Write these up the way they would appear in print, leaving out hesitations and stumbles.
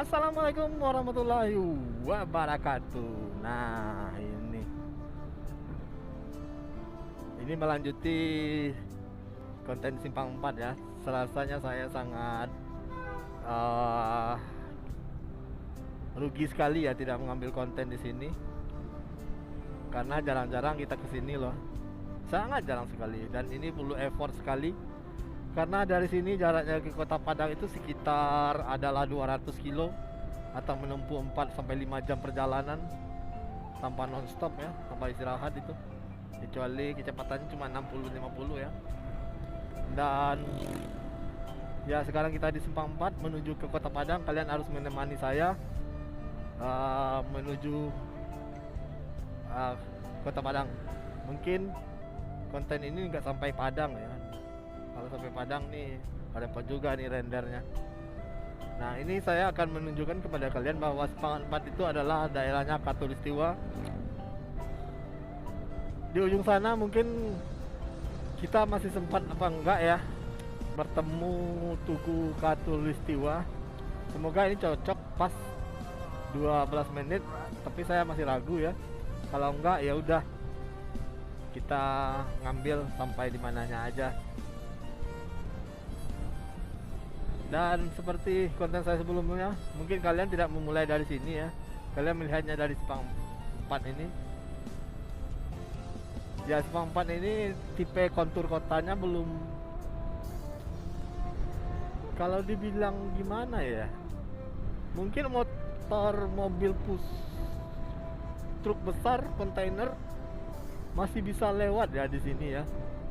Assalamualaikum warahmatullahi wabarakatuh. Nah, ini melanjuti konten Simpang 4 ya. Serasanya saya sangat uh, rugi sekali ya tidak mengambil konten di sini. Karena jarang-jarang kita kesini loh. Sangat jarang sekali dan ini perlu effort sekali. Karena dari sini jaraknya ke Kota Padang itu sekitar adalah 200 kilo atau menempuh 4 sampai 5 jam perjalanan tanpa nonstop ya, tanpa istirahat itu. Kecuali kecepatannya cuma 60-50 ya. Dan ya sekarang kita di Simpang 4 menuju ke Kota Padang. Kalian harus menemani saya menuju Kota Padang. Mungkin konten ini nggak sampai Padang ya. Kalau sampai Padang nih repot juga nih rendernya. Nah, ini saya akan menunjukkan kepada kalian bahwa Simpang 4 itu adalah daerahnya Katulistiwa. Di ujung sana mungkin kita masih sempat apa enggak ya bertemu Tugu Katulistiwa. Semoga ini cocok pas 12 menit, tapi saya masih ragu ya. Kalau enggak ya udah kita ngambil sampai di mananya aja. Dan seperti konten saya sebelumnya, mungkin kalian tidak memulai dari sini ya. Kalian melihatnya dari Simpang 4 ini. Ya, Simpang 4 ini tipe kontur kotanya belum, kalau dibilang gimana ya, mungkin motor mobil truk besar kontainer masih bisa lewat ya di sini ya.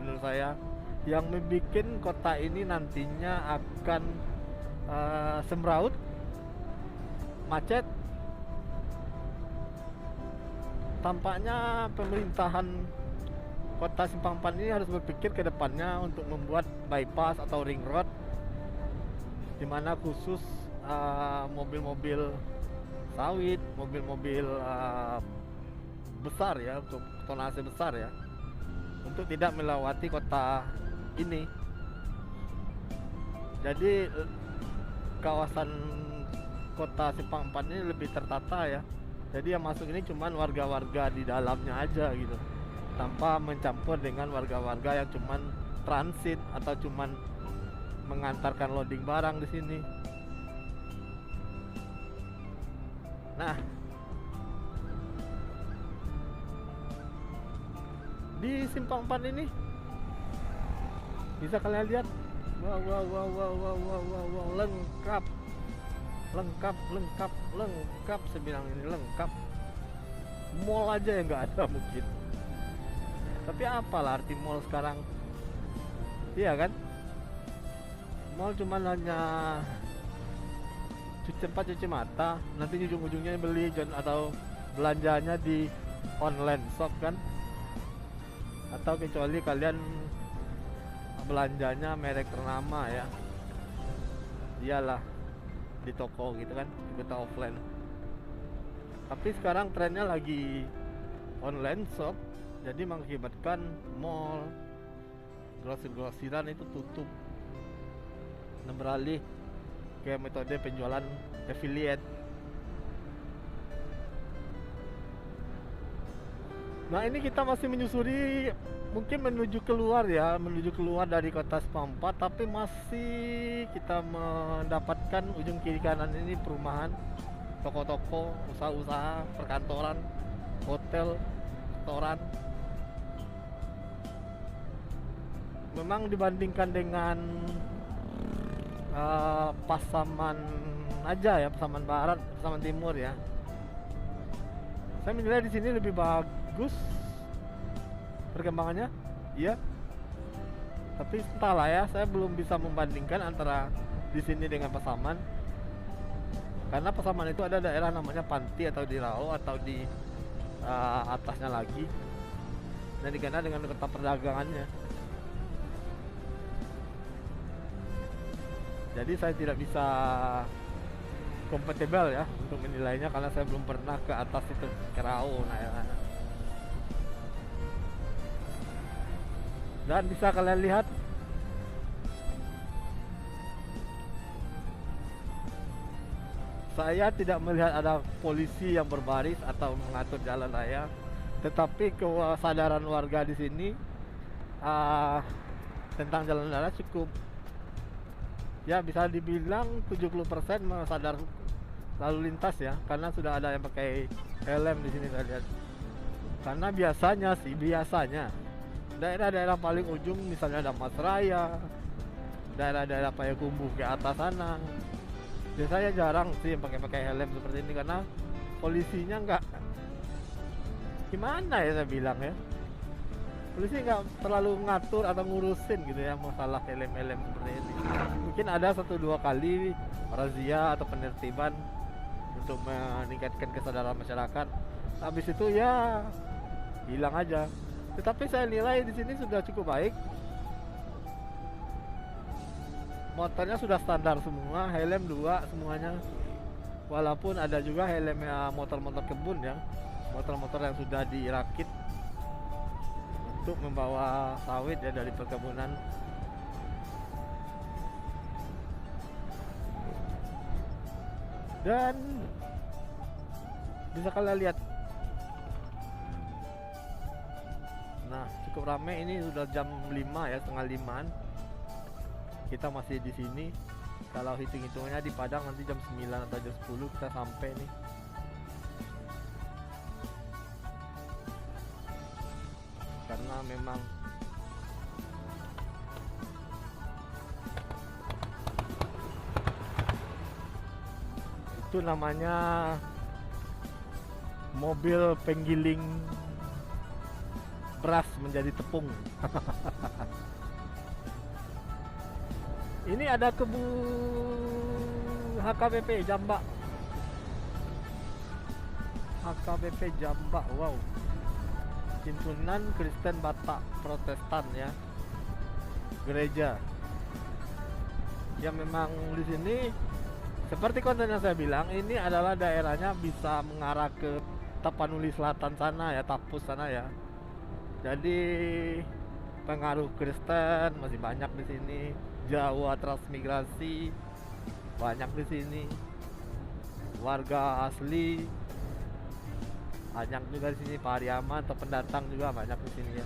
Menurut saya yang membuat kota ini nantinya akan semraut, macet. Tampaknya pemerintahan kota Simpang 4 ini harus berpikir ke depannya untuk membuat bypass atau ring road, dimana khusus mobil-mobil sawit, mobil-mobil besar ya, untuk tonase besar ya, untuk tidak melewati kota ini. Jadi kawasan kota Simpang 4 ini lebih tertata ya. Jadi yang masuk ini cuman warga-warga di dalamnya aja gitu, tanpa mencampur dengan warga-warga yang cuman transit atau cuman mengantarkan loading barang di sini. Nah, di Simpang 4 ini bisa kalian lihat, wow, lengkap, saya bilang ini lengkap. Mall aja yang nggak ada mungkin. Tapi apalah arti mall sekarang? Iya kan? Mall cuman hanya cuci mata, nanti ujung-ujungnya beli atau belanjanya di online shop kan? Atau kecuali kalian belanjanya merek ternama ya, iyalah di toko gitu kan, kita offline. Tapi sekarang trennya lagi online shop, jadi mengakibatkan mall, grosir-grosiran itu tutup dan beralih ke metode penjualan affiliate. Nah, ini kita masih menyusuri, mungkin menuju keluar ya, menuju keluar dari kota Simpang 4, tapi masih kita mendapatkan ujung kiri kanan ini perumahan, toko-toko, usaha-usaha, perkantoran, hotel, restoran. Memang dibandingkan dengan Pasaman aja ya, Pasaman Barat, Pasaman Timur ya, saya menilai di sini lebih bagus perkembangannya, iya. Tapi entahlah ya, saya belum bisa membandingkan antara di sini dengan Pasaman. Karena Pasaman itu ada daerah namanya Panti atau di Rao atau di atasnya lagi, dan dikenal dengan kota perdagangannya. Jadi saya tidak bisa kompatibel ya untuk menilainya, karena saya belum pernah ke atas itu, ke Rao. Nah ya. Dan bisa kalian lihat Saya tidak melihat ada polisi yang berbaris atau mengatur jalan raya, tetapi kesadaran warga di sini ah, tentang jalan raya cukup, ya bisa dibilang 70% sadar lalu lintas ya, karena sudah ada yang pakai helm di sini saya lihat. Karena biasanya daerah-daerah paling ujung misalnya ada Masraya, daerah-daerah Payakumbuh ke atas sana, biasanya jarang sih yang pakai helm seperti ini, karena polisinya nggak, gimana ya saya bilang ya, polisi nggak terlalu ngatur atau ngurusin gitu ya masalah helm-helm seperti ini. Mungkin ada 1-2 kali razia atau penertiban untuk meningkatkan kesadaran masyarakat, habis itu ya hilang aja. Tetapi saya nilai di sini sudah cukup baik. Motornya sudah standar semua, helm 2 semuanya. Walaupun ada juga helm motor-motor kebun ya, motor-motor yang sudah dirakit untuk membawa sawit ya dari perkebunan. Dan bisa kalian lihat, nah cukup ramai ini, sudah jam 5 ya, setengah 5-an. Kita masih di sini. Kalau hitung-hitungannya di Padang nanti jam 9 atau jam 10 kita sampai nih. Karena memang itu namanya mobil penggiling beras menjadi tepung. Ini ada kebu HKBP Jambak. HKBP Jambak, wow. Himpunan Kristen Batak Protestan ya. Gereja. Ya memang di sini seperti konten yang saya bilang, ini adalah daerahnya bisa mengarah ke Tapanuli Selatan sana ya, Tapus sana ya. Jadi pengaruh Kristen masih banyak di sini. Jawa transmigrasi banyak di sini. Warga asli banyak juga di sini, Pariaman atau pendatang juga banyak di sini ya.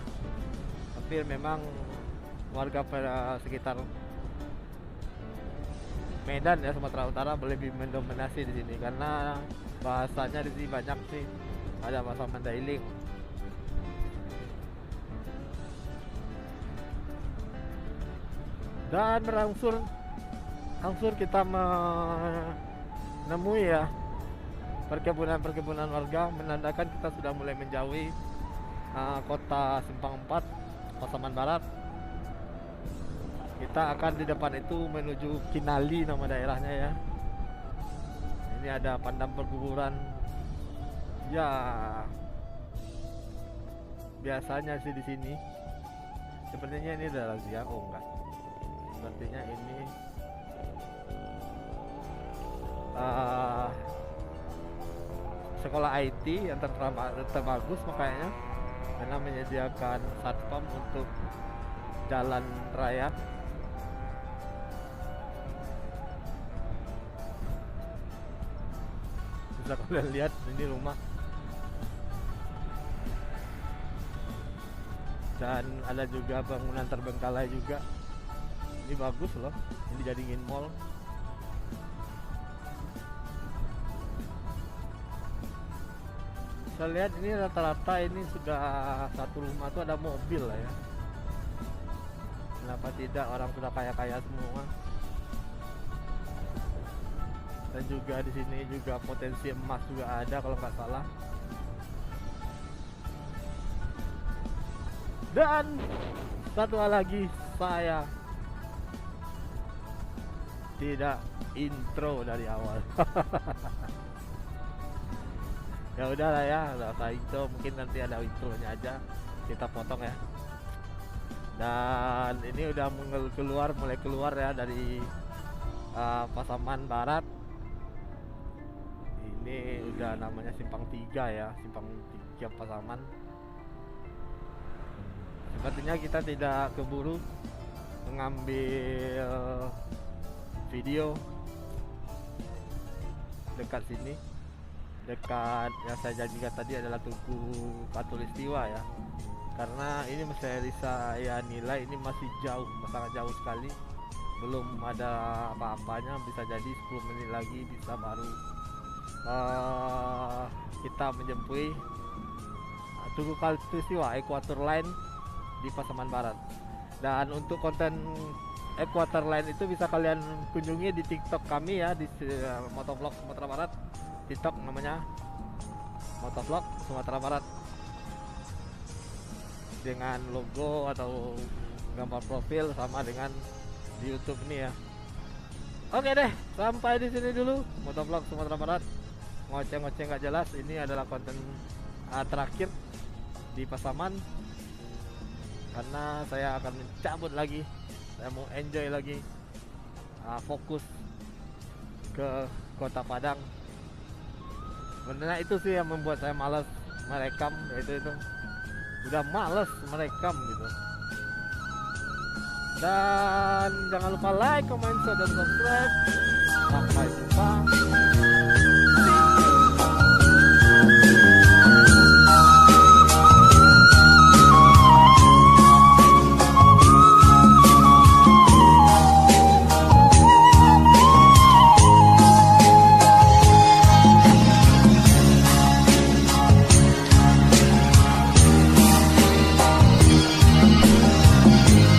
Tapi memang warga pada sekitar Medan ya, Sumatera Utara lebih mendominasi di sini karena bahasanya di sini banyak sih, ada bahasa Mandailing. Dan berangsur kita menemui ya perkebunan warga, menandakan kita sudah mulai menjauhi kota Simpang 4, Pasaman Barat. Kita akan di depan itu menuju Kinali nama daerahnya ya. Ini ada padang perkuburan. Ya, biasanya sih di sini. Sepertinya ini ada razia, oh enggak. Sepertinya ini sekolah IT yang terbagus makanya, karena menyediakan satpam untuk jalan raya. Bisa kalian lihat ini rumah, dan ada juga bangunan terbengkalai juga. Ini bagus loh, ini dijadiin mall. Saya lihat ini rata-rata ini sudah satu rumah tuh ada mobil lah ya. Kenapa tidak, orang sudah kaya-kaya semua. Dan juga di sini juga potensi emas juga ada kalau nggak salah. Dan satu hal lagi, saya tidak intro dari awal. Ya udahlah ya, udah saya intro, mungkin nanti ada intronya aja, kita potong ya. Dan ini udah mulai keluar ya dari Pasaman Barat. Ini udah namanya Simpang 3 ya, Simpang 3 Pasaman. Sepertinya kita tidak keburu mengambil video dekat sini, dekat yang saya janjikan tadi adalah Tugu Katulistiwa ya. Karena ini masih saya nilai ini masih jauh, sangat jauh sekali, belum ada apa-apanya. Bisa jadi 10 menit lagi bisa baru kita menjemput Tugu Katulistiwa Equator Line di Pasaman Barat. Dan untuk konten Equator Line itu bisa kalian kunjungi di TikTok kami ya, di Motovlog Sumatera Barat. TikTok namanya Motovlog Sumatera Barat, dengan logo atau gambar profil sama dengan di YouTube ini ya. Oke deh, sampai di sini dulu Motovlog Sumatera Barat. Ngoceh-ngoceh nggak jelas, ini adalah konten terakhir di Pasaman, karena saya akan mencabut lagi, saya mau enjoy lagi, fokus ke Kota Padang. Sebenarnya itu sih yang membuat saya malas merekam, yaitu itu udah males merekam gitu. Dan jangan lupa like, comment, share, dan subscribe. Sampai jumpa